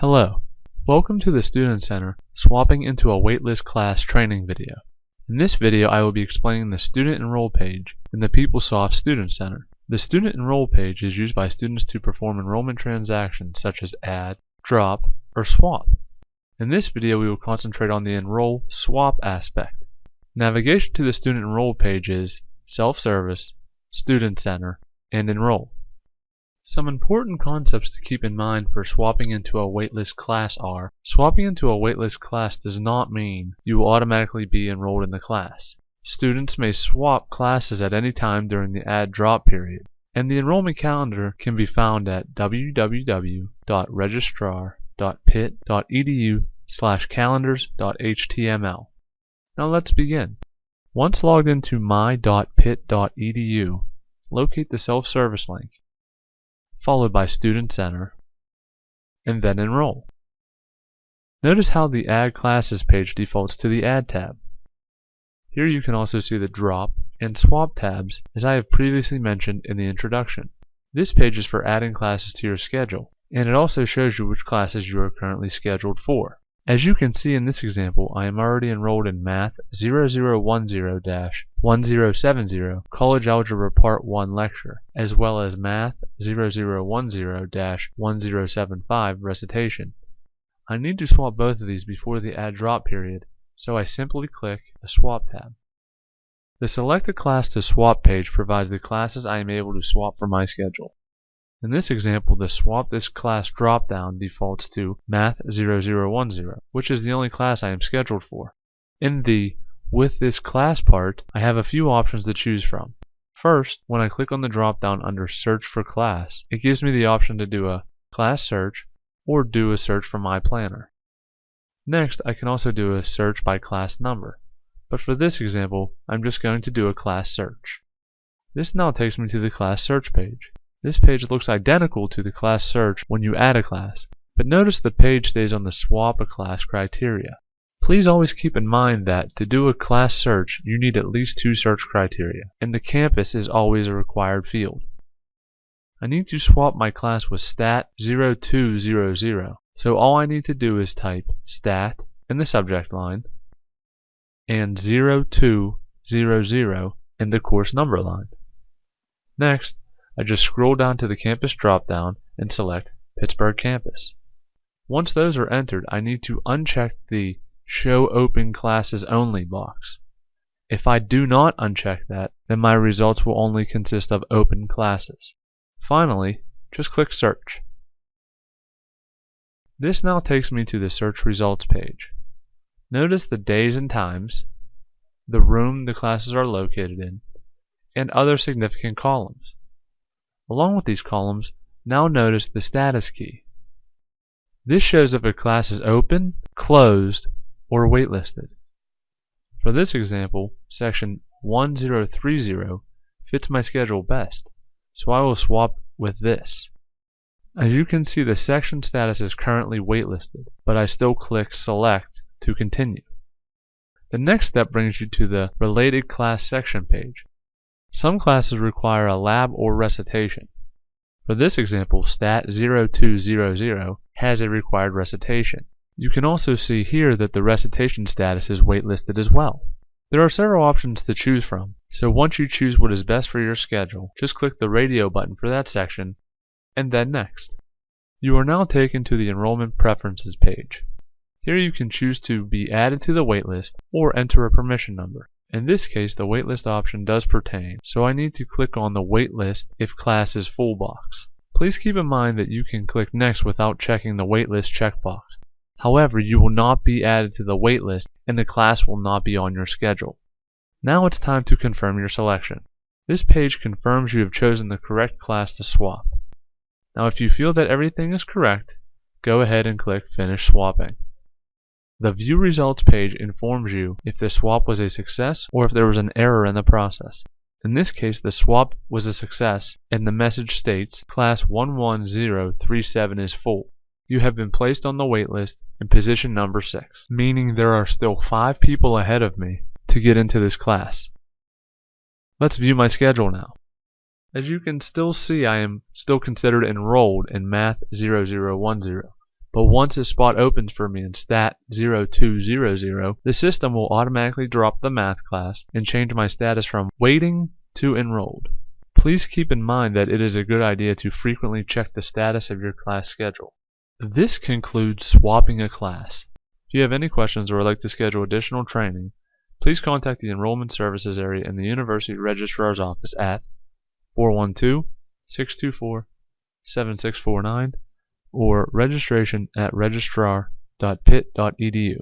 Hello, welcome to the Student Center Swapping into a Waitlist Class training video. In this video I will be explaining the Student Enroll page in the PeopleSoft Student Center. The Student Enroll page is used by students to perform enrollment transactions such as add, drop, or swap. In this video we will concentrate on the Enroll Swap aspect. Navigation to the Student Enroll page is Self-Service, Student Center, and Enroll. Some important concepts to keep in mind for swapping into a waitlist class are: swapping into a waitlist class does not mean you will automatically be enrolled in the class. Students may swap classes at any time during the add-drop period, and the enrollment calendar can be found at www.registrar.pitt.edu/calendars.html. Now let's begin. Once logged into my.pitt.edu, locate the self-service link, followed by Student Center, and then Enroll. Notice how the Add Classes page defaults to the Add tab. Here you can also see the Drop and Swap tabs, as I have previously mentioned in the introduction. This page is for adding classes to your schedule, and it also shows you which classes you are currently scheduled for. As you can see in this example, I am already enrolled in Math 0010-1070 College Algebra Part 1 Lecture, as well as Math 0010-1075 Recitation. I need to swap both of these before the add drop period, so I simply click the Swap tab. The Select a Class to Swap page provides the classes I am able to swap for my schedule. In this example, the Swap This Class drop-down defaults to Math 0010, which is the only class I am scheduled for. In the With This Class part, I have a few options to choose from. First, when I click on the drop-down under Search for Class, it gives me the option to do a class search or do a search from my planner. Next, I can also do a search by class number, but for this example, I'm just going to do a class search. This now takes me to the class search page. This page looks identical to the class search when you add a class, but notice the page stays on the Swap a Class criteria. Please always keep in mind that to do a class search you need at least 2 search criteria, and the campus is always a required field. I need to swap my class with Stat 0200, so all I need to do is type Stat in the subject line and 0200 in the course number line. Next, I just scroll down to the campus drop-down and select Pittsburgh Campus. Once those are entered, I need to uncheck the Show Open Classes Only box. If I do not uncheck that, then my results will only consist of open classes. Finally, just click Search. This now takes me to the search results page. Notice the days and times, the room the classes are located in, and other significant columns. Along with these columns, now notice the status key. This shows if a class is open, closed, or waitlisted. For this example, section 1030 fits my schedule best, so I will swap with this. As you can see, the section status is currently waitlisted, but I still click Select to continue. The next step brings you to the Related Class section page. Some classes require a lab or recitation. For this example, Stat 0200 has a required recitation. You can also see here that the recitation status is waitlisted as well. There are several options to choose from, so once you choose what is best for your schedule, just click the radio button for that section, and then Next. You are now taken to the Enrollment Preferences page. Here you can choose to be added to the waitlist or enter a permission number. In this case, the waitlist option does pertain, so I need to click on the waitlist if class is full box. Please keep in mind that you can click Next without checking the waitlist checkbox. However, you will not be added to the waitlist and the class will not be on your schedule. Now it's time to confirm your selection. This page confirms you have chosen the correct class to swap. Now if you feel that everything is correct, go ahead and click Finish Swapping. The View Results page informs you if the swap was a success or if there was an error in the process. In this case, the swap was a success and the message states Class 11037 is full. You have been placed on the waitlist in position number 6, meaning there are still 5 people ahead of me to get into this class. Let's view my schedule now. As you can still see, I am still considered enrolled in Math 0010, But once a spot opens for me in Stat 0200, the system will automatically drop the math class and change my status from waiting to enrolled. Please keep in mind that it is a good idea to frequently check the status of your class schedule. This concludes swapping a class. If you have any questions or would like to schedule additional training, please contact the Enrollment Services area in the University Registrar's Office at 412-624-7649 or registration@registrar.pitt.edu.